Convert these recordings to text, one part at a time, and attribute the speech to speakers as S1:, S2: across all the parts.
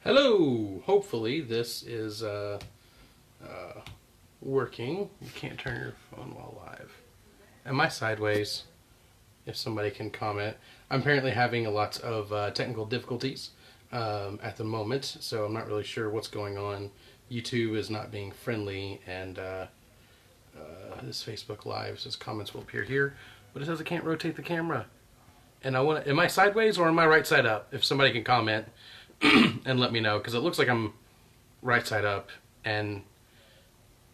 S1: Hello! Hopefully this is working. You can't turn your phone while live. Am I sideways? If somebody can comment. I'm apparently having a lot of technical difficulties at the moment, so I'm not really sure what's going on. YouTube is not being friendly, and this Facebook Live says comments will appear here, but it says I can't rotate the camera. And am I sideways or am I right side up? If somebody can comment and let me know, because it looks like I'm right side up.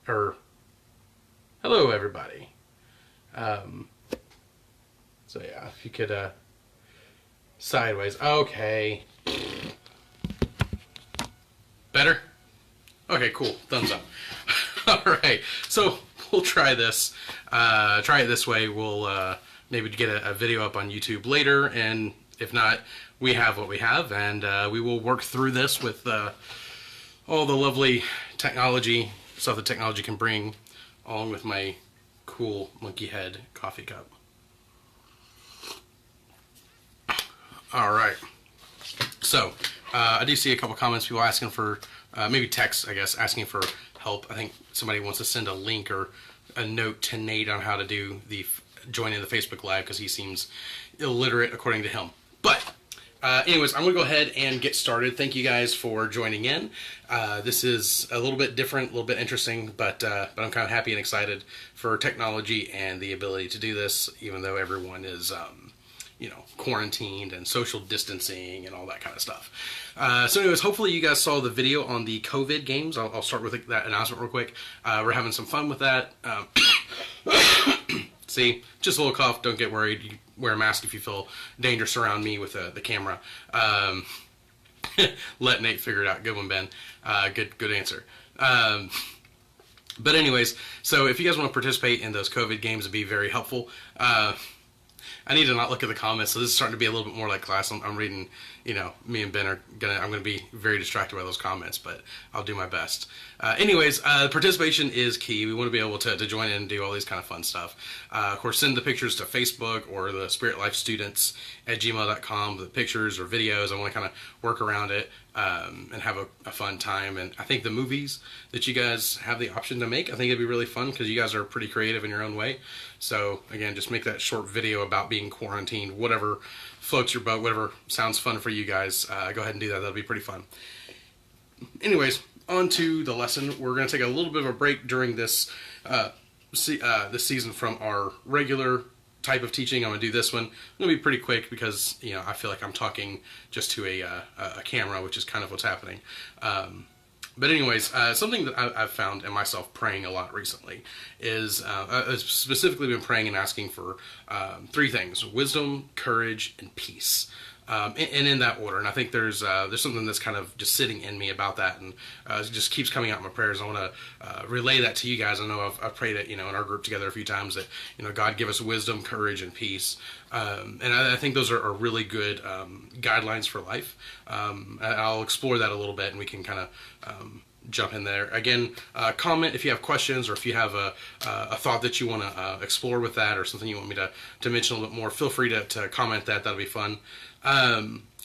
S1: Hello everybody. So yeah, if you could sideways. Okay. Better? Okay, cool. Thumbs up. Alright, so we'll try this. Try it this way. We'll maybe get a video up on YouTube later, and if not, we have what we have, and we will work through this with all the lovely technology, stuff that technology can bring, along with my cool monkey head coffee cup. Alright, so I do see a couple comments, people asking for, maybe text, I guess, asking for help. I think somebody wants to send a link or a note to Nate on how to do the join in the Facebook Live, because he seems illiterate according to him. But anyways, I'm going to go ahead and get started. Thank you guys for joining in. This is a little bit different, a little bit interesting, but I'm kind of happy and excited for technology and the ability to do this, even though everyone is quarantined and social distancing and all that kind of stuff. So anyways, hopefully you guys saw the video on the COVID games. I'll start with that announcement real quick. We're having some fun with that. See, just a little cough. Don't get worried. You wear a mask if you feel dangerous around me with the camera. Let Nate figure it out. Good one, Ben. Good answer. But anyways, so if you guys want to participate in those COVID games, it'd be very helpful. I need to not look at the comments, so this is starting to be a little bit more like class. I'm reading, me and Ben I'm gonna be very distracted by those comments, but I'll do my best. Anyways, participation is key. We want to be able to join in and do all these kind of fun stuff. Of course, send the pictures to Facebook or the spiritLifeStudents@gmail.com, the pictures or videos. I want to kind of work around it and have a fun time. And I think the movies that you guys have the option to make, I think it'd be really fun, because you guys are pretty creative in your own way. So again, just make that short video about being quarantined, whatever floats your boat, whatever sounds fun for you guys. Go ahead and do that. That'll be pretty fun. Anyways, on to the lesson. We're going to take a little bit of a break during this this season from our regular type of teaching. I'm going to do this one. I'm going to be pretty quick because, I feel like I'm talking just to a camera, which is kind of what's happening. But anyways, something that I've found in myself praying a lot recently is I've specifically been praying and asking for three things: wisdom, courage, and peace. And in that order. And I think there's something that's kind of just sitting in me about that, and it just keeps coming out in my prayers. I want to relay that to you guys. I know I've prayed it, in our group together a few times, that God give us wisdom, courage, and peace. And I think those are really good guidelines for life. I'll explore that a little bit, and we can kind of jump in there. Again, comment if you have questions, or if you have a thought that you want to explore with that, or something you want me to mention a little bit more. Feel free to comment that. That'll be fun.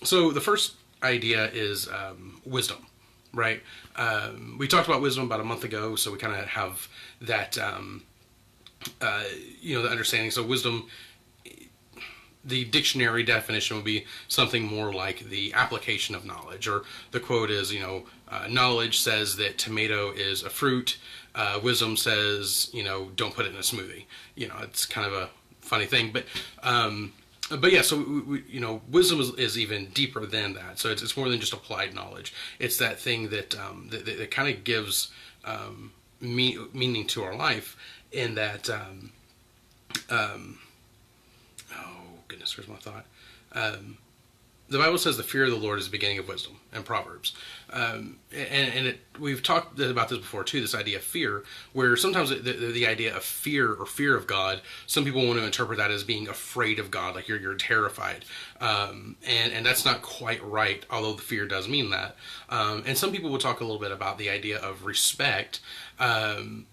S1: So the first idea is wisdom, right? We talked about wisdom about a month ago, so we kind of have that, the understanding. So wisdom, the dictionary definition would be something more like the application of knowledge, or the quote is, knowledge says that tomato is a fruit. Wisdom says, don't put it in a smoothie. It's kind of a funny thing, but yeah, so wisdom is even deeper than that. So it's more than just applied knowledge. It's that thing that that kind of gives meaning to our life. In that, oh goodness, where's my thought? The Bible says the fear of the Lord is the beginning of wisdom, in Proverbs. We've talked about this before too, this idea of fear, where sometimes the idea of fear or fear of God, some people want to interpret that as being afraid of God, like you're terrified. And that's not quite right, although the fear does mean that. And some people will talk a little bit about the idea of respect. Hey,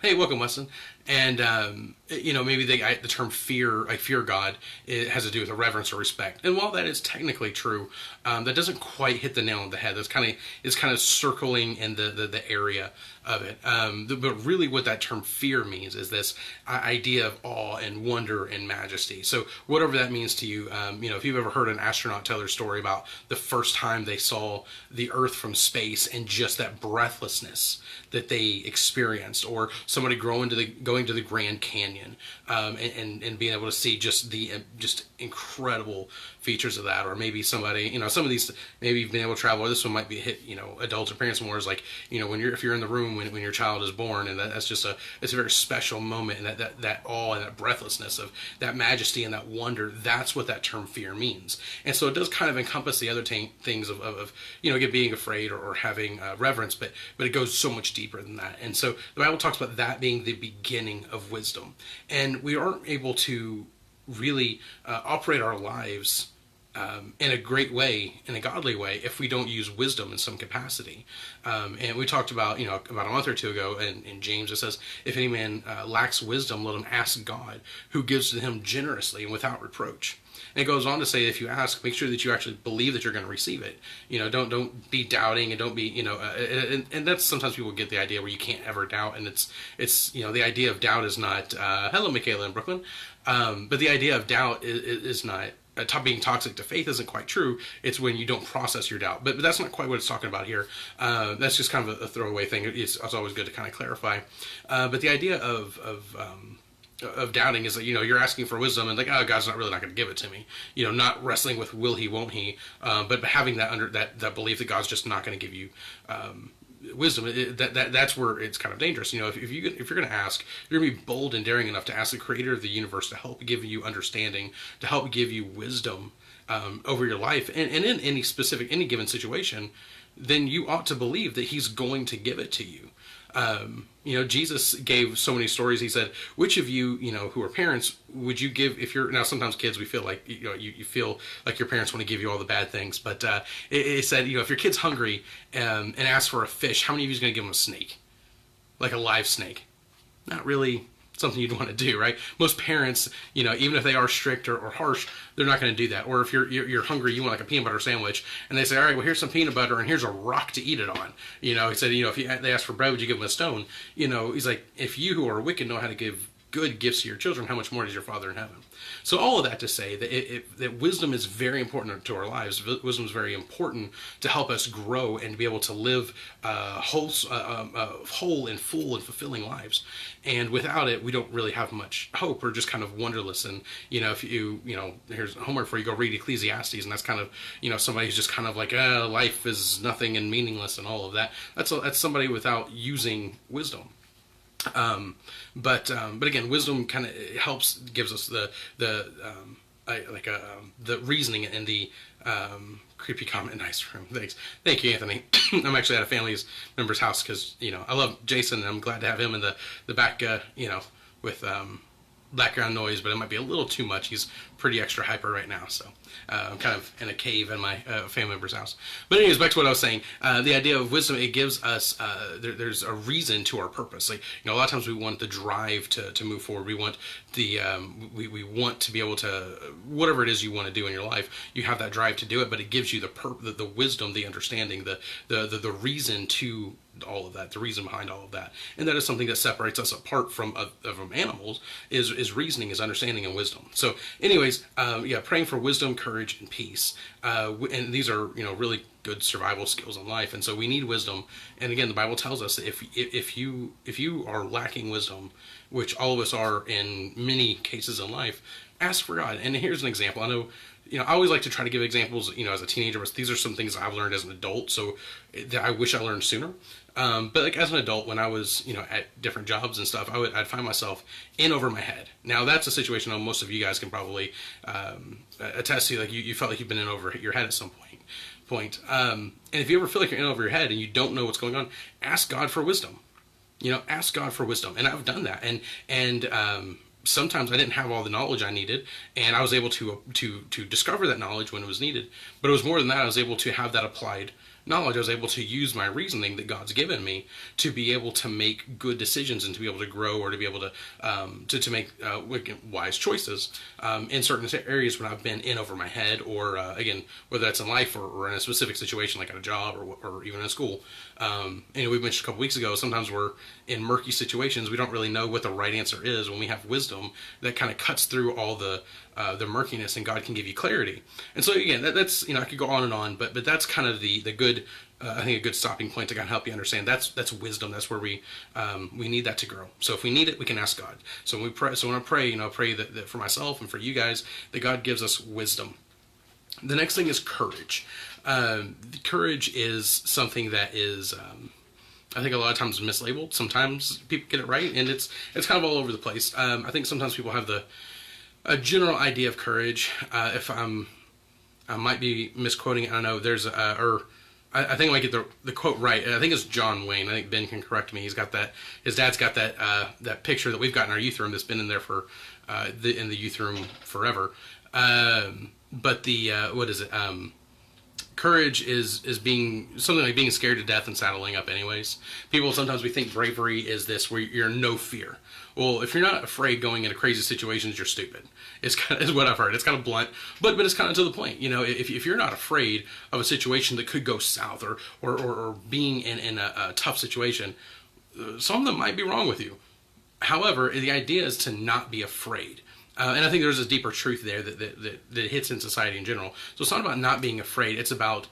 S1: welcome, Weston. And maybe the term fear, I fear God, it has to do with a reverence or respect. And while that is technically true, that doesn't quite hit the nail on the head. That's kind of circling in the area of it. But really, what that term fear means is this idea of awe and wonder and majesty. So whatever that means to you, if you've ever heard an astronaut tell their story about the first time they saw the Earth from space and just that breathlessness that they experienced, or somebody going to the Grand Canyon, and being able to see just the just incredible features of that, or maybe somebody, some of these, maybe you've been able to travel, or this one might be hit, adults or parents more, is like, if you're in the room when your child is born, and that's just it's a very special moment, and that awe and that breathlessness of that majesty and that wonder, that's what that term fear means. And so it does kind of encompass the other things of being afraid or having reverence, but it goes so much deeper than that. And so the Bible talks about that being the beginning of wisdom, and we aren't able to really operate our lives in a great way, in a godly way, if we don't use wisdom in some capacity. And we talked about, about a month or two ago in James, it says, if any man lacks wisdom, let him ask God, who gives to him generously and without reproach. And it goes on to say, if you ask, make sure that you actually believe that you're going to receive it. Don't be doubting, and don't be, and that's sometimes people get the idea where you can't ever doubt, and it's the idea of doubt is not, hello, Michaela in Brooklyn, but the idea of doubt is not, being toxic to faith isn't quite true. It's when you don't process your doubt. But that's not quite what it's talking about here. That's just kind of a throwaway thing. It's always good to kind of clarify. But the idea of doubting is that, you're asking for wisdom, and like, oh, God's not going to give it to me. Not wrestling with will he, won't he, but having that belief that God's just not going to give you wisdom. That's where it's kind of dangerous. If you're going to ask, you're going to be bold and daring enough to ask the creator of the universe to help give you understanding, to help give you wisdom over your life, and in any given situation, then you ought to believe that he's going to give it to you. Jesus gave so many stories. He said, which of you, who are parents, would you give, if you're, now sometimes kids, we feel like, you feel like your parents want to give you all the bad things, but it said, if your kid's hungry and asks for a fish, how many of you is going to give them a snake? Like a live snake? Not really something you'd want to do, right? Most parents, even if they are strict or harsh, they're not going to do that. Or if you're hungry, you want like a peanut butter sandwich, and they say, all right, well, here's some peanut butter and here's a rock to eat it on. He said, if they ask for bread, would you give them a stone? He's like, if you who are wicked know how to give good gifts to your children, how much more does your Father in heaven? So all of that to say that that wisdom is very important to our lives. Wisdom is very important to help us grow and to be able to live whole and full and fulfilling lives. And without it, we don't really have much hope. We're just kind of wonderless. And if here's homework for you, go read Ecclesiastes, and that's kind of somebody who's just kind of like, life is nothing and meaningless and all of that. That's somebody without using wisdom. But again, wisdom kind of helps, gives us the reasoning and the creepy comment. Nice room, thank you, Anthony. I'm actually at a family member's house because I love Jason, and I'm glad to have him in the back, with background noise, but it might be a little too much. He's pretty extra hyper right now, so I'm kind of in a cave in my family member's house. But anyways, back to what I was saying. The idea of wisdom, it gives us, there's a reason to our purpose. Like, a lot of times we want the drive to move forward. We want the, we want to be able to, whatever it is you want to do in your life, you have that drive to do it, but it gives you the wisdom, the understanding, the reason to all of that, the reason behind all of that. And that is something that separates us apart from animals, is reasoning, is understanding, and wisdom. So anyways, praying for wisdom, courage, and peace. And these are, really good survival skills in life. And so we need wisdom. And again, the Bible tells us that if you are lacking wisdom, which all of us are in many cases in life, ask for God. And here's an example. I know, I always like to try to give examples, as a teenager, but these are some things I've learned as an adult, so that I wish I learned sooner. But like as an adult, when I was, at different jobs and stuff, I'd find myself in over my head. Now that's a situation that most of you guys can probably attest to. Like you felt like you've been in over your head at some point. And if you ever feel like you're in over your head and you don't know what's going on, ask God for wisdom. Ask God for wisdom. And I've done that. And sometimes I didn't have all the knowledge I needed, and I was able to discover that knowledge when it was needed. But it was more than that. I was able to have that applied knowledge, I was able to use my reasoning that God's given me to be able to make good decisions and to be able to grow, or to be able to make wise choices in certain areas when I've been in over my head, or again, whether that's in life, or in a specific situation like at a job, or even in school. We mentioned a couple weeks ago, sometimes we're in murky situations. We don't really know what the right answer is. When we have wisdom that kind of cuts through all the murkiness, and God can give you clarity. And so again, that's I could go on and on, but that's kind of the good. I think a good stopping point to kind of help you understand that's wisdom. That's where we need that to grow. So if we need it, we can ask God. So when we pray, when I pray, pray that for myself and for you guys, that God gives us wisdom. The next thing is courage. Courage is something that is, I think, a lot of times mislabeled. Sometimes people get it right, and it's kind of all over the place. I think sometimes people have a general idea of courage. If I might be misquoting it. I don't know. There's I think I might get the quote right. I think it's John Wayne. I think Ben can correct me. He's got that. His dad's got that picture that we've got in our youth room that's been in there for in the youth room forever. But what is it? Courage is being something like being scared to death and saddling up anyways. People, sometimes we think bravery is this where you're no fear. Well, if you're not afraid going into crazy situations, you're stupid. Is what I've heard. It's kind of blunt, but it's kind of to the point. If you're not afraid of a situation that could go south, or being in a tough situation, something might be wrong with you. However, the idea is to not be afraid. And I think there's a deeper truth there that hits in society in general. So it's not about not being afraid. It's about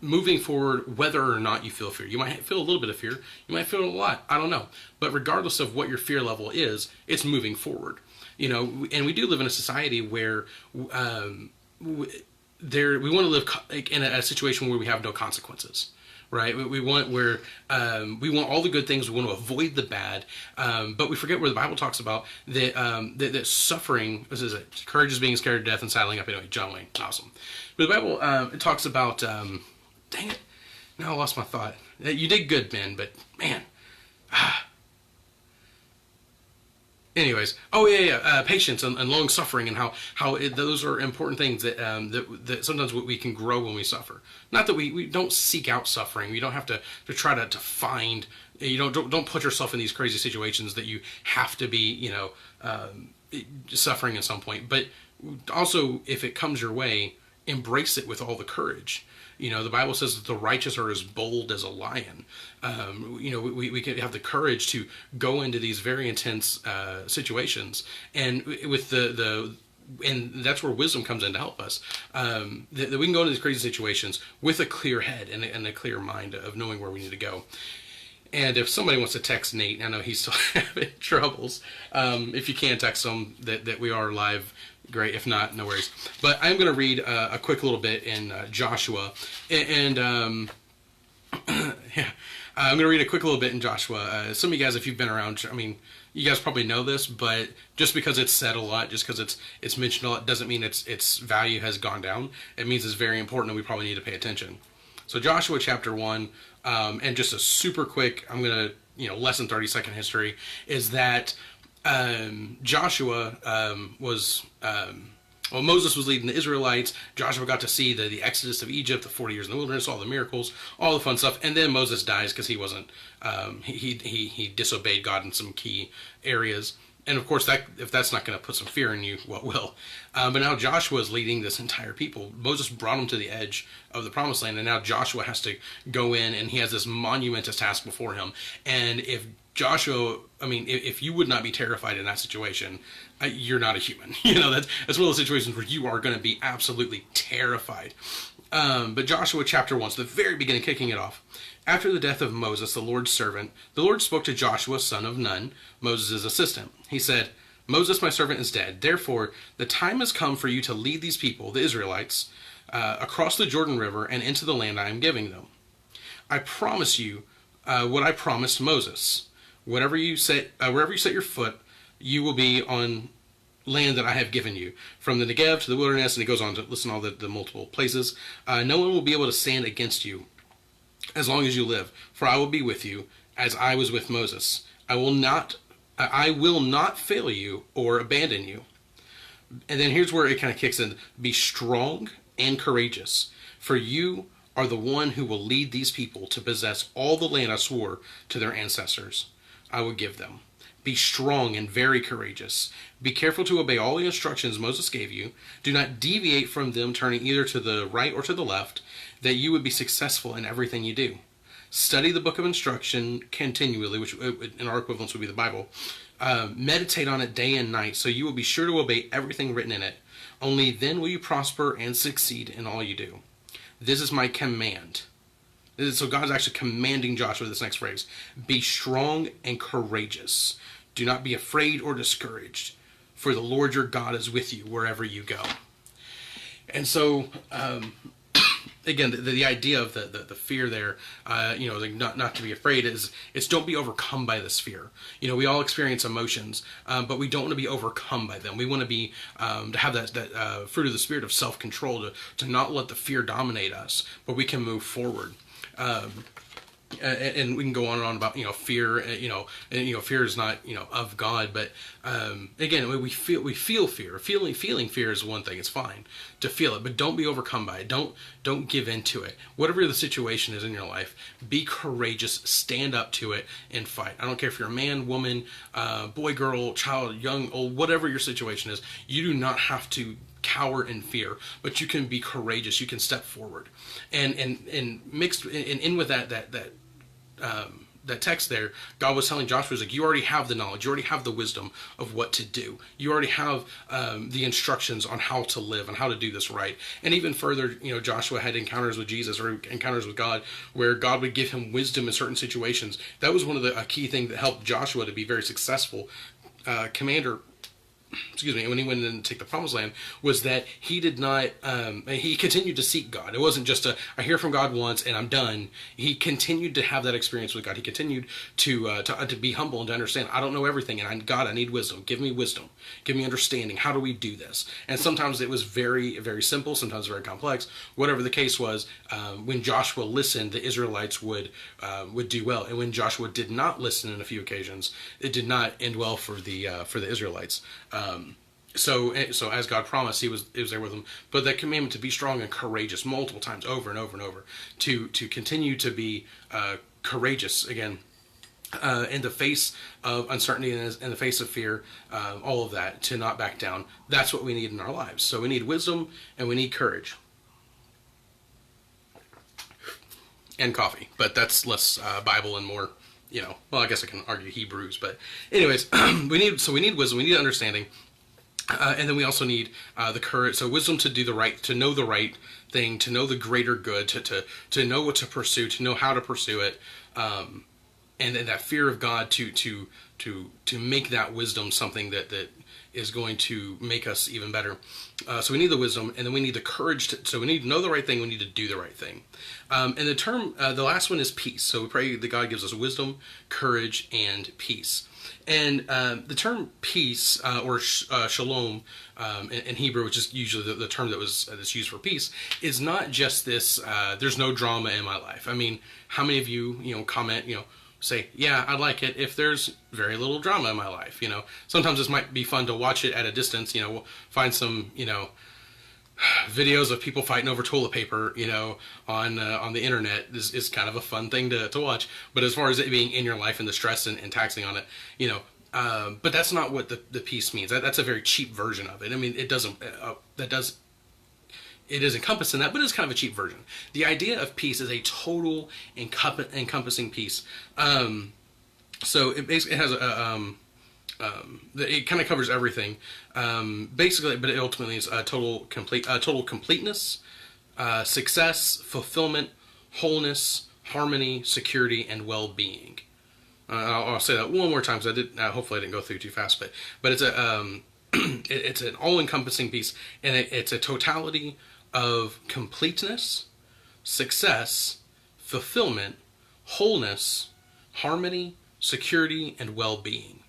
S1: moving forward whether or not you feel fear. You might feel a little bit of fear. You might feel a lot. I don't know. But regardless of what your fear level is, it's moving forward. And we do live in a society where we want to live in a situation where we have no consequences. Right, we want we want all the good things. We want to avoid the bad, but we forget where the Bible talks about that suffering. This is it. Courage is being scared to death and saddling up. Anyway, John Wayne, awesome. But the Bible it talks about. Dang it! Now I lost my thought. You did good, Ben, but man. Anyways, patience and long suffering, and how those are important things that sometimes we can grow when we suffer. Not that we don't seek out suffering. We don't have to try to find. Don't put yourself in these crazy situations that you have to be suffering at some point. But also, if it comes your way, embrace it with all the courage. The Bible says that the righteous are as bold as a lion. We can have the courage to go into these very intense situations, and with and that's where wisdom comes in to help us. That we can go into these crazy situations with a clear head and a clear mind of knowing where we need to go. And if somebody wants to text Nate, I know he's still having troubles. If you can text him that we are live, great. If not, no worries. But I'm going to read a quick little bit in Joshua, and yeah, I'm going to read a quick little bit in Joshua. Some of you guys, if you've been around, you guys probably know this, but just because it's said a lot, just because it's mentioned a lot, doesn't mean its value has gone down. It means it's very important, and we probably need to pay attention. So Joshua chapter 1, and just a super quick, I'm going to less than 30-second history, is that Joshua was Moses was leading the Israelites. Joshua got to see the exodus of Egypt, the 40 years in the wilderness, all the miracles, all the fun stuff, and then Moses dies because he wasn't he disobeyed God in some key areas. And of course, if that's not going to put some fear in you, what will? But now Joshua is leading this entire people. Moses brought them to the edge of the promised land, and now Joshua has to go in, and he has this monumentous task before him. And if if you would not be terrified in that situation, you're not a human. That's one of those situations where you are going to be absolutely terrified. But Joshua chapter 1, so the very beginning, kicking it off. After the death of Moses, the Lord's servant, the Lord spoke to Joshua, son of Nun, Moses' assistant. He said, Moses, my servant, is dead. Therefore, the time has come for you to lead these people, the Israelites, across the Jordan River and into the land I am giving them. I promise you what I promised Moses. Wherever you set your foot, you will be on land that I have given you, from the Negev to the wilderness, and he goes on to list all the multiple places. No one will be able to stand against you as long as you live, for I will be with you as I was with Moses. I will not fail you or abandon you. And then here's where it kind of kicks in. Be strong and courageous, for you are the one who will lead these people to possess all the land I swore to their ancestors I would give them. Be strong and very courageous. Be careful to obey all the instructions Moses gave you. Do not deviate from them, turning either to the right or to the left, that you would be successful in everything you do. Study the book of instruction continually, which in our equivalents would be the Bible. Meditate on it day and night, so you will be sure to obey everything written in it. Only then will you prosper and succeed in all you do. This is my command. So God's actually commanding Joshua this next phrase. Be strong and courageous. Do not be afraid or discouraged, for the Lord your God is with you wherever you go. And so, again, the idea of the fear there, like not to be afraid it's don't be overcome by this fear. We all experience emotions, but we don't want to be overcome by them. We want to be to have that fruit of the Spirit of self-control, to not let the fear dominate us, but we can move forward. And we can go on and on about fear, and fear is not of God, but again, we feel fear. Feeling fear is one thing. It's fine to feel it, but don't be overcome by it. Don't give in to it. Whatever the situation is in your life, be courageous, stand up to it, and fight. I don't care if you're a man, woman, boy, girl, child, young, old, whatever your situation is. You do not have to cower in fear, but you can be courageous. You can step forward, and mixed in with that text there, God was telling Joshua, like, you already have the knowledge, you already have the wisdom of what to do. You already have the instructions on how to live and how to do this right. And even further, Joshua had encounters with Jesus, or encounters with God, where God would give him wisdom in certain situations. That was one of the key things that helped Joshua to be very successful commander. When he went in to take the promised land, was that he did not, he continued to seek God. It wasn't just I hear from God once and I'm done. He continued to have that experience with God. He continued to be humble and to understand, I don't know everything, and God, I need wisdom. Give me wisdom. Give me understanding. How do we do this? And sometimes it was very, very simple, sometimes very complex. Whatever the case was, when Joshua listened, the Israelites would do well. And when Joshua did not listen in a few occasions, it did not end well for the Israelites. So as God promised, he was there with them. But that commandment to be strong and courageous multiple times, over and over and over, to continue to be courageous again, in the face of uncertainty and in the face of fear, all of that, to not back down. That's what we need in our lives. So we need wisdom and we need courage. And coffee, but that's less Bible and more, well, I guess I can argue Hebrews, but anyways, we need wisdom, we need understanding, and then we also need the courage. So wisdom to do the right, to know the right thing, to know the greater good, to know what to pursue, to know how to pursue it, and that fear of God to make that wisdom something that is going to make us even better. So we need the wisdom, and then we need the courage. So we need to know the right thing. We need to do the right thing. And the term, the last one is peace. So we pray that God gives us wisdom, courage, and peace. And the term peace, or shalom in Hebrew, which is usually the term that's used for peace, is not just this, there's no drama in my life. I mean, how many of you, comment, say, yeah, I like it if there's very little drama in my life. Sometimes this might be fun to watch it at a distance. We'll find some, videos of people fighting over toilet paper, on the internet is kind of a fun thing to watch. But as far as it being in your life and the stress and taxing on it, but that's not what the peace means. That's a very cheap version of it. I mean, it doesn't, it is encompassed in that, but it's kind of a cheap version. The idea of peace is a total encompassing peace. So it basically has it kind of covers everything, basically, but it ultimately is total completeness, success, fulfillment, wholeness, harmony, security, and well-being. I'll say that one more time because I did. Hopefully, I didn't go through too fast, but it's a it's an all-encompassing piece, and it's a totality of completeness, success, fulfillment, wholeness, harmony, security, and well-being.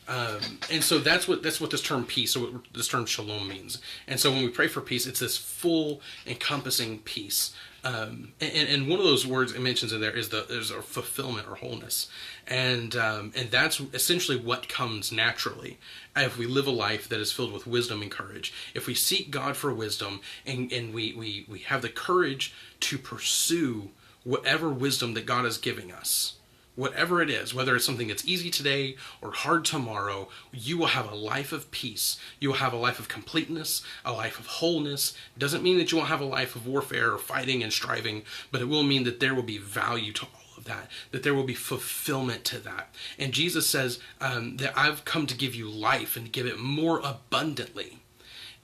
S1: And so that's what this term peace, so what this term shalom means. And so when we pray for peace, it's this full, encompassing peace. And one of those words it mentions in there is there's a fulfillment or wholeness, and that's essentially what comes naturally if we live a life that is filled with wisdom and courage. If we seek God for wisdom and we have the courage to pursue whatever wisdom that God is giving us, whatever it is, whether it's something that's easy today or hard tomorrow, you will have a life of peace. You will have a life of completeness, a life of wholeness. It doesn't mean that you won't have a life of warfare or fighting and striving, but it will mean that there will be value to all of that there will be fulfillment to that. And Jesus says that I've come to give you life and to give it more abundantly.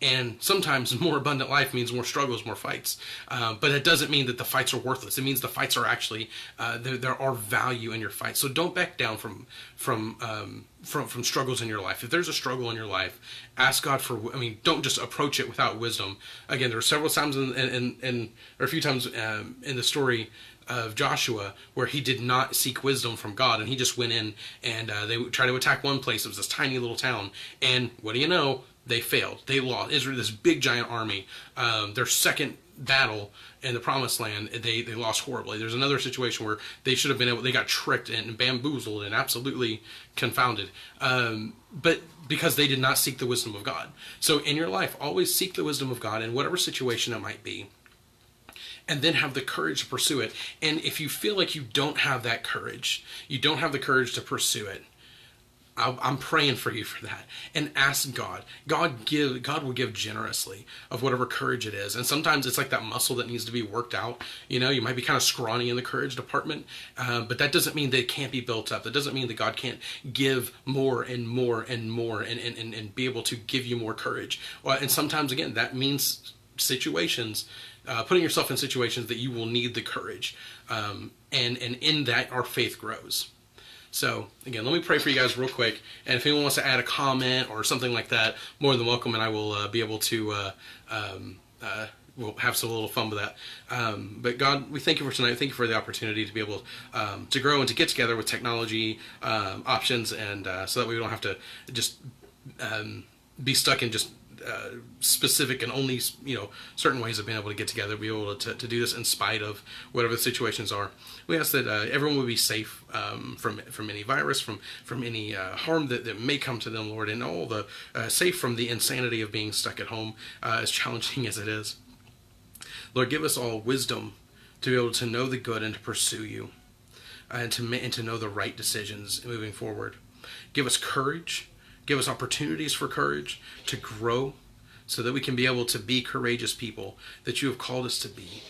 S1: And sometimes more abundant life means more struggles, more fights. But it doesn't mean that the fights are worthless. It means the fights are actually, there are value in your fights. So don't back down from struggles in your life. If there's a struggle in your life, ask God for, don't just approach it without wisdom. Again, there are several times or a few times in the story of Joshua where he did not seek wisdom from God, and he just went in and they tried to attack one place. It was this tiny little town, and what do you know? They failed. They lost. Israel, this big giant army, their second battle in the promised land, they lost horribly. There's another situation where they should have been able, they got tricked and bamboozled and absolutely confounded, but because they did not seek the wisdom of God. So in your life, always seek the wisdom of God in whatever situation it might be, and then have the courage to pursue it. And if you feel like you don't have that courage, you don't have the courage to pursue it, I'm praying for you for that, and ask God. God will give generously of whatever courage it is. And sometimes it's like that muscle that needs to be worked out. You might be kind of scrawny in the courage department, but that doesn't mean that it can't be built up. That doesn't mean that God can't give more and more and more and be able to give you more courage. Well, and sometimes again that means situations, putting yourself in situations that you will need the courage, and in that our faith grows. So, again, let me pray for you guys real quick. And if anyone wants to add a comment or something like that, more than welcome, and I will be able to, we'll have some little fun with that. But God, we thank you for tonight. Thank you for the opportunity to be able to grow and to get together with technology options, and so that we don't have to just be stuck in just specific and only certain ways of being able to get together, be able to do this in spite of whatever the situations are. We ask that everyone will be safe from any virus, from any harm that may come to them, Lord, and all the safe from the insanity of being stuck at home, as challenging as it is. Lord, give us all wisdom to be able to know the good and to pursue you, and to know the right decisions moving forward. Give us courage. Give us opportunities for courage to grow so that we can be able to be courageous people that you have called us to be.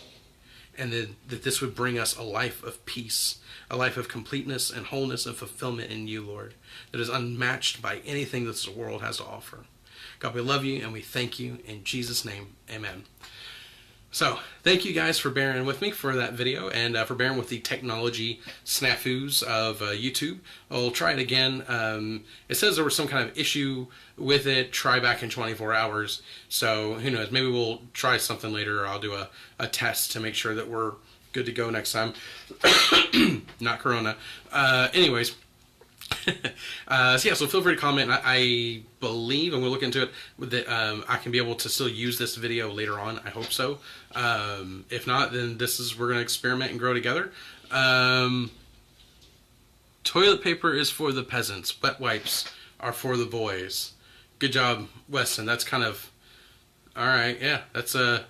S1: And that this would bring us a life of peace, a life of completeness and wholeness and fulfillment in you, Lord, that is unmatched by anything that this world has to offer. God, we love you and we thank you. In Jesus' name, amen. So, thank you guys for bearing with me for that video, and for bearing with the technology snafus of YouTube. I'll try it again. It says there was some kind of issue with it. Try back in 24 hours. So, who knows? Maybe we'll try something later, or I'll do a test to make sure that we're good to go next time. Not Corona. Anyways. So feel free to comment. I believe, and we'll look into it, that I can be able to still use this video later on. I hope so. If not, then we're going to experiment and grow together. Toilet paper is for the peasants. Wet wipes are for the boys. Good job, Weston. That's kind of... Alright, yeah, that's odd.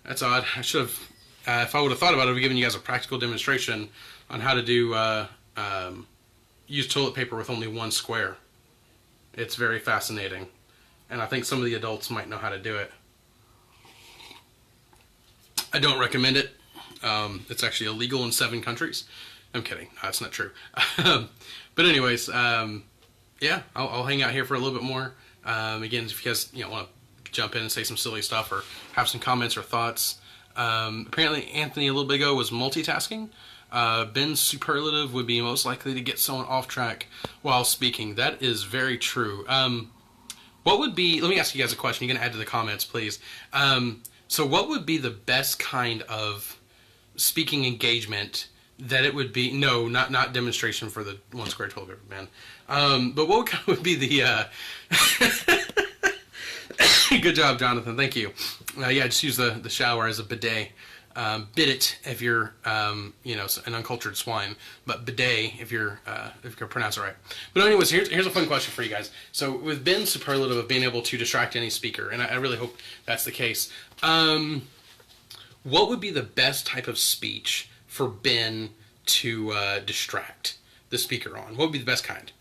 S1: I should have... if I would have thought about it, I would have given you guys a practical demonstration on how to do... use toilet paper with only one square. It's very fascinating, and I think some of the adults might know how to do it. I don't recommend it. It's actually illegal in 7 countries. I'm kidding. No, that's not true. But anyways, yeah, I'll hang out here for a little bit more. Again, if you guys want to jump in and say some silly stuff or have some comments or thoughts. Apparently Anthony a little bit ago was multitasking. Ben's superlative would be most likely to get someone off track while speaking. That is very true. What would be, let me ask you guys a question. You can add to the comments, please. So what would be the best kind of speaking engagement that it would be no, not demonstration for the one square toilet paper man. But what kind of would be the good job, Jonathan. Thank you. Yeah, just use the shower as a bidet. Bid it if you're an uncultured swine, but bidet if you're if you can pronounce it right. But anyways, here's a fun question for you guys. So with Ben's superlative of being able to distract any speaker, and I really hope that's the case. What would be the best type of speech for Ben to distract the speaker on? What would be the best kind?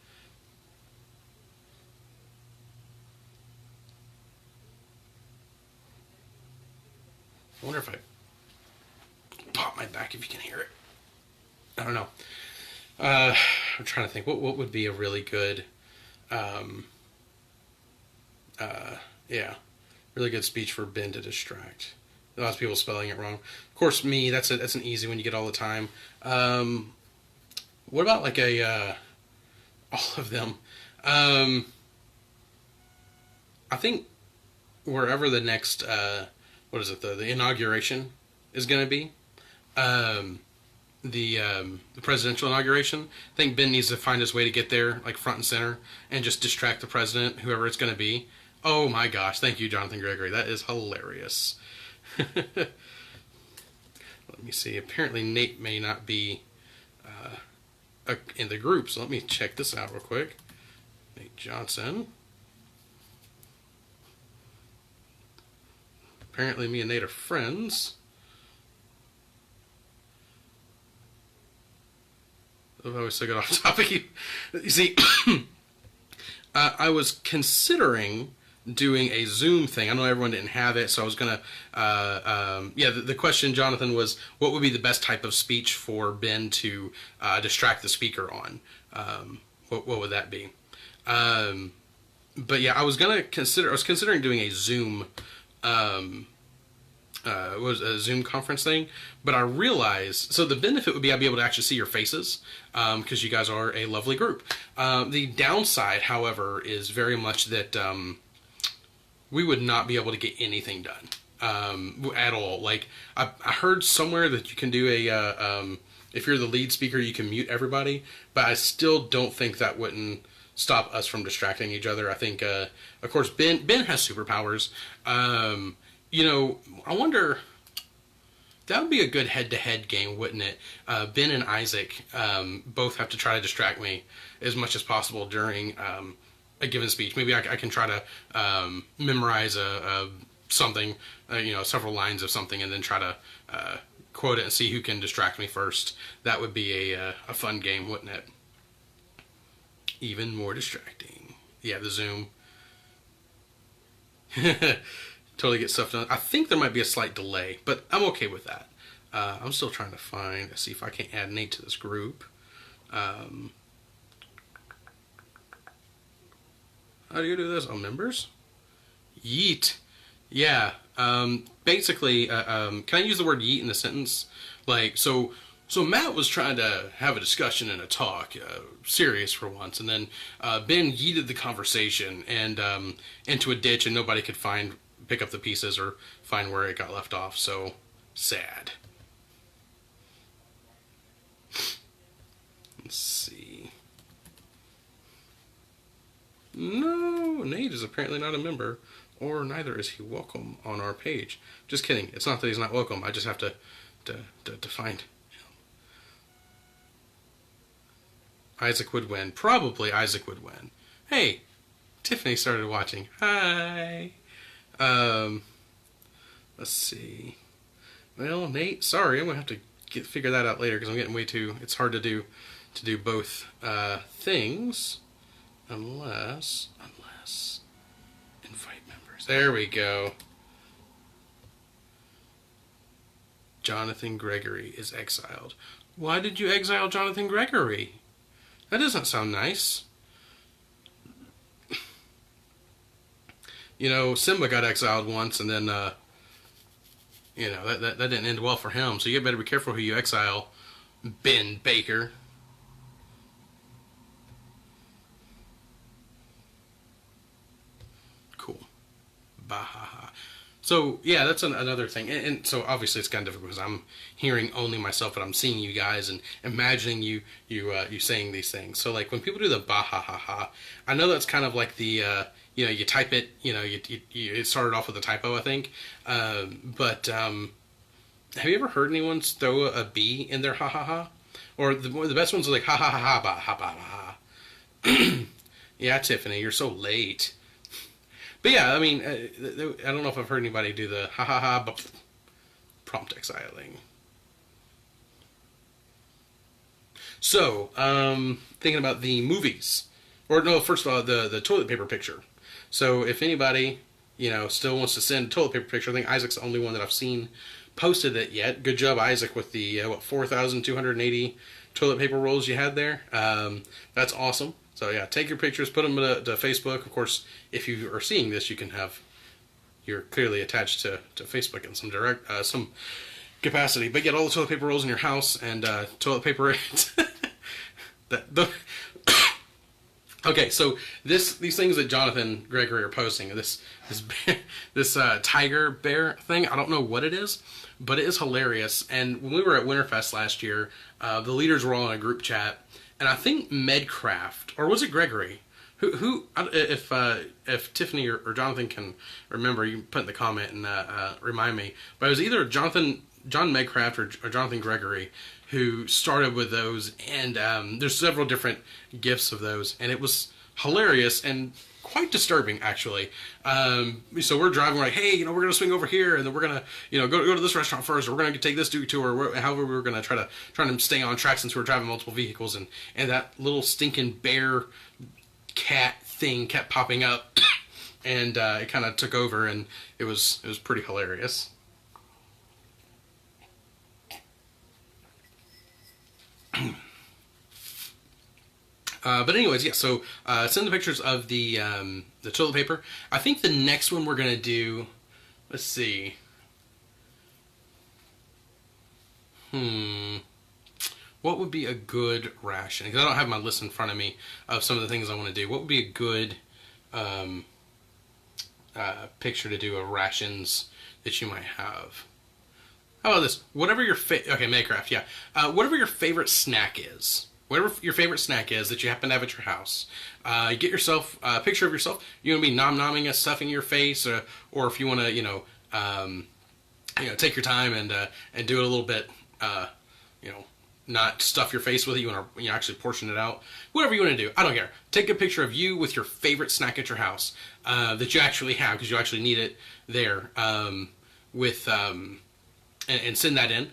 S1: I wonder if I pop my back if you can hear it. I don't know. I'm trying to think. What would be a really good, yeah, really good speech for Ben to distract? Lots of people spelling it wrong. Of course, me. That's an easy one you get all the time. What about like all of them? I think wherever the next what is it the inauguration is going to be, the presidential inauguration. I think Ben needs to find his way to get there, like front and center, and just distract the president, whoever it's going to be. Oh my gosh! Thank you, Jonathan Gregory. That is hilarious. Let me see. Apparently, Nate may not be in the group, so let me check this out real quick. Nate Johnson. Apparently, me and Nate are friends. Oh, we still got off topic. You see, I was considering doing a Zoom thing. I know everyone didn't have it, so I was gonna. The question, Jonathan, was what would be the best type of speech for Ben to distract the speaker on? What would that be? But yeah, I was considering doing a Zoom. Was a Zoom conference thing, but I realized, so the benefit would be I'd be able to actually see your faces, because you guys are a lovely group. The downside, however, is very much that we would not be able to get anything done at all. Like, I heard somewhere that you can do if you're the lead speaker, you can mute everybody, but I still don't think that wouldn't stop us from distracting each other. I think, of course, Ben has superpowers. I wonder, that would be a good head-to-head game, wouldn't it? Ben and Isaac both have to try to distract me as much as possible during a given speech. Maybe I can try to memorize something, several lines of something, and then try to quote it and see who can distract me first. That would be a fun game, wouldn't it? Even more distracting. Yeah, the Zoom. Totally get stuff done. I think there might be a slight delay, but I'm okay with that. I'm still trying to see if I can add Nate to this group. How do you do this? Oh, members? Yeet. Yeah. Basically, can I use the word yeet in the sentence? Like, so Matt was trying to have a discussion and a talk, serious for once, and then Ben yeeted the conversation and into a ditch, and nobody could pick up the pieces or find where it got left off. So sad. Let's see. No, Nate is apparently not a member, or neither is he welcome on our page. Just kidding. It's not that he's not welcome. I just have to find him. Isaac would win. Probably Isaac would win. Hey, Tiffany started watching. Hi. Let's see. Well, Nate, sorry, I'm gonna have to figure that out later because I'm getting way too. It's hard to do both things, unless invite members. There we go. Jonathan Gregory is exiled. Why did you exile Jonathan Gregory? That doesn't sound nice. Simba got exiled once, and then, that didn't end well for him. So you better be careful who you exile, Ben Baker. Cool. Bahaha. So yeah, that's another thing, and so obviously it's kind of difficult because I'm hearing only myself, but I'm seeing you guys and imagining you saying these things. So like when people do the bah ha ha ha, I know that's kind of like the you type it, it started off with a typo, I think, but have you ever heard anyone throw a B in their ha ha ha? Or the best ones are like ha ha ha ha ba ha ba ha. Yeah, Tiffany, you're so late. But yeah, I mean, I don't know if I've heard anybody do the ha ha ha prompt exiling. So, thinking about the movies, or no, first of all, the toilet paper picture. So if anybody still wants to send a toilet paper picture, I think Isaac's the only one that I've seen posted it yet. Good job, Isaac, with the 4,280 toilet paper rolls you had there. That's awesome. So yeah, take your pictures, put them to Facebook. Of course, if you are seeing this, you're clearly attached to Facebook in some capacity. But get all the toilet paper rolls in your house and toilet paper. Okay, so these things that Jonathan Gregory are posting, this tiger bear thing, I don't know what it is, but it is hilarious. And when we were at Winterfest last year, the leaders were all in a group chat, and I think Medcraft, or was it Gregory? If Tiffany or Jonathan can remember, you can put in the comment and remind me. But it was either John Medcraft or Jonathan Gregory who started with those, and there's several different gifs of those, and it was hilarious and quite disturbing, actually. So we're driving, we're like, hey, we're gonna swing over here, and then we're gonna, go to this restaurant first, or we're gonna take this detour, however we were gonna try to stay on track since we were driving multiple vehicles, and that little stinking bear cat thing kept popping up, and it kind of took over, and it was pretty hilarious. But anyways, yeah. So send the pictures of the toilet paper. I think the next one we're gonna do. Let's see. What would be a good ration? Because I don't have my list in front of me of some of the things I want to do. What would be a good picture to do of rations that you might have? How about this? Whatever your Maycraft, yeah. Whatever your favorite snack is. Whatever your favorite snack is that you happen to have at your house. Get yourself a picture of yourself. You want to be nom-nomming a stuff in your face, or if you want to, take your time and do it a little bit, not stuff your face with it. You want to actually portion it out. Whatever you want to do, I don't care. Take a picture of you with your favorite snack at your house that you actually have, because you actually need it there. And send that in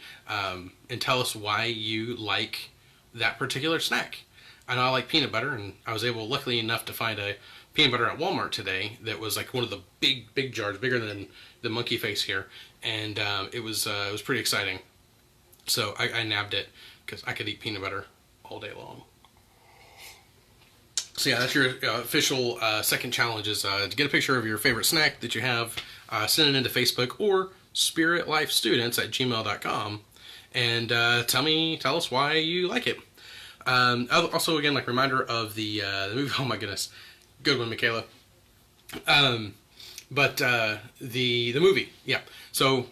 S1: and tell us why you like that particular snack. I know I like peanut butter, and I was luckily enough to find a peanut butter at Walmart today that was like one of the big jars, bigger than the monkey face here, and it was pretty exciting. So I nabbed it because I could eat peanut butter all day long. So yeah, that's your official second challenge, is to get a picture of your favorite snack that you have, send it into Facebook or spiritlifestudents@gmail.com, and tell us why you like it. Also, again, reminder of the movie. Oh my goodness, good one, Michaela. But the movie, yeah. So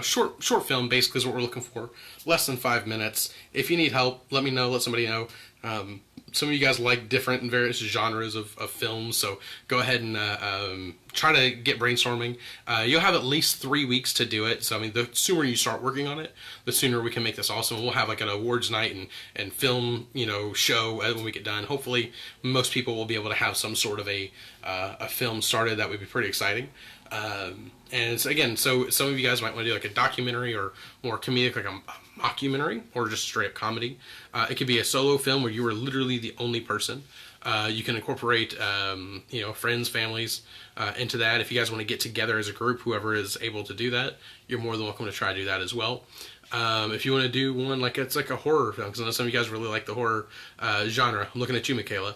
S1: short film basically is what we're looking for. Less than 5 minutes. If you need help, let me know. Let somebody know. Some of you guys like different and various genres of films, so go ahead and try to get brainstorming. You'll have at least 3 weeks to do it, so I mean, the sooner you start working on it, the sooner we can make this awesome. We'll have an awards night and film show when we get done. Hopefully most people will be able to have some sort of a film started. That would be pretty exciting. And so some of you guys might want to do a documentary, or more comedic, a mockumentary, or just straight up comedy. It could be a solo film where you are literally the only person. You can incorporate friends, families into that. If you guys want to get together as a group, whoever is able to do that, you're more than welcome to try to do that as well. If you want to do one it's like a horror film, because I know some of you guys really like the horror genre. I'm looking at you, Michaela.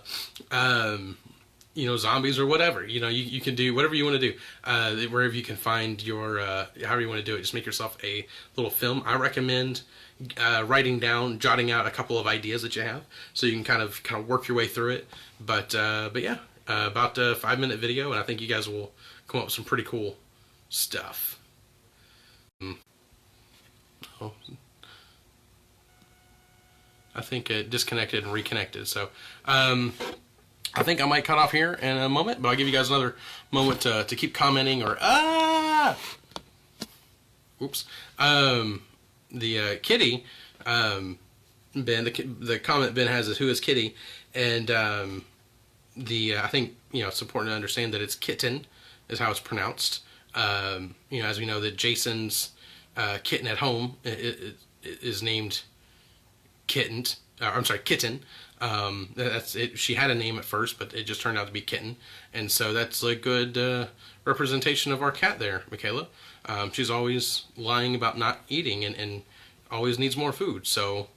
S1: Zombies or whatever. You can do whatever you want to do. Wherever you can find your, however you want to do it, just make yourself a little film. I recommend jotting out a couple of ideas that you have, so you can kind of work your way through it. But yeah, about a 5-minute video, and I think you guys will come up with some pretty cool stuff. Oh, I think it disconnected and reconnected. So I think I might cut off here in a moment, but I'll give you guys another moment to keep commenting or oops. The Kitty, Ben, the comment Ben has is who is Kitty, and I think it's important to understand that it's kitten is how it's pronounced. As we know that Jason's kitten at home is named Kitten. I'm sorry, Kitten. That's it. She had a name at first, but it just turned out to be Kitten, and so that's a good representation of our cat there, Michaela. She's always lying about not eating and always needs more food. So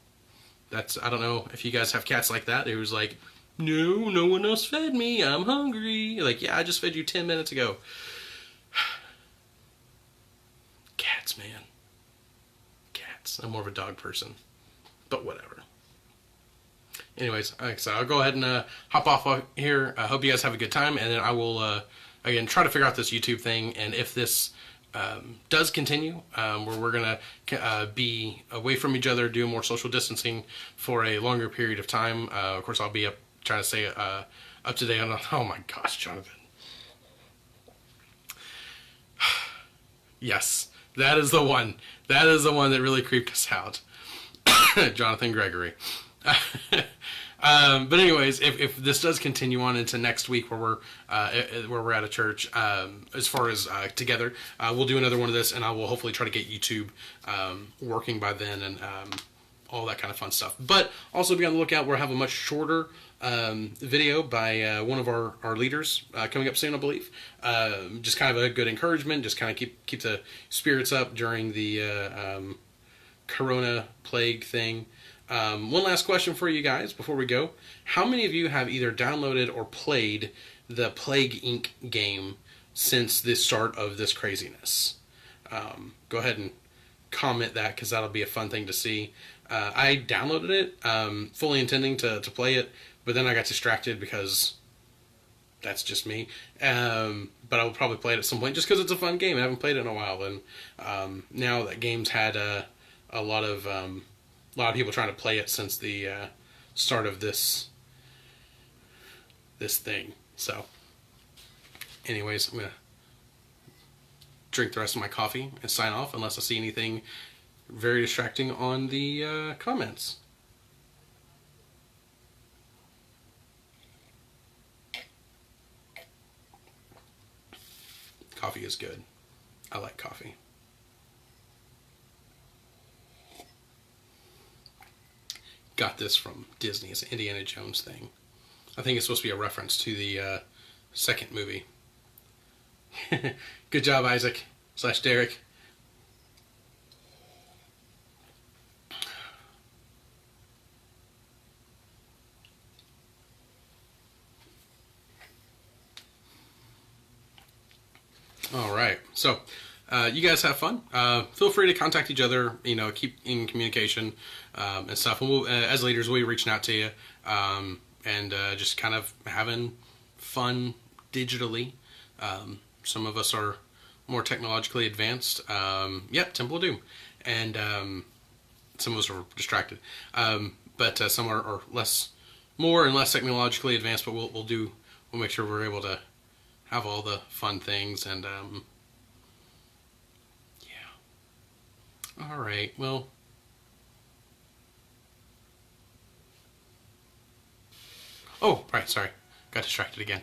S1: I don't know if you guys have cats like that. It was like, no one else fed me. I'm hungry. Like, yeah, I just fed you 10 minutes ago. Cats, man. Cats. I'm more of a dog person. But whatever. Anyways, so I'll go ahead and hop off here. I hope you guys have a good time. And then I will, again, try to figure out this YouTube thing. And if this does continue, where we're going to be away from each other, doing more social distancing for a longer period of time, of course, I'll be trying to stay up to date on. Oh my gosh, Jonathan. Yes, that is the one. That is the one that really creeped us out. Jonathan Gregory. But anyways, if this does continue on into next week where we're at a church, as far as together, we'll do another one of this, and I will hopefully try to get YouTube working by then and all that kind of fun stuff. But also be on the lookout. We'll have a much shorter video by one of our leaders coming up soon, I believe. Just kind of a good encouragement, just kind of keep the spirits up during the Corona plague thing. One last question for you guys before we go. How many of you have either downloaded or played the Plague Inc. game since the start of this craziness? Go ahead and comment that, because that'll be a fun thing to see. I downloaded it, fully intending to play it, but then I got distracted because that's just me. But I will probably play it at some point just because it's a fun game. I haven't played it in a while, and now that game's had a lot of people trying to play it since the start of this thing. So, anyways, I'm gonna drink the rest of my coffee and sign off unless I see anything very distracting on the comments. Coffee is good. I like coffee. Got this from Disney. It's an Indiana Jones thing. I think it's supposed to be a reference to the second movie. Good job, Isaac / Derek. All right. So, you guys have fun. Feel free to contact each other. Keep in communication and stuff. And we'll, as leaders, we'll be reaching out to you and just kind of having fun digitally. Some of us are more technologically advanced. Temple of Doom, and some of us are distracted. But some are more and less technologically advanced. But we'll make sure we're able to have all the fun things, and all right, well, oh, right, sorry, got distracted again.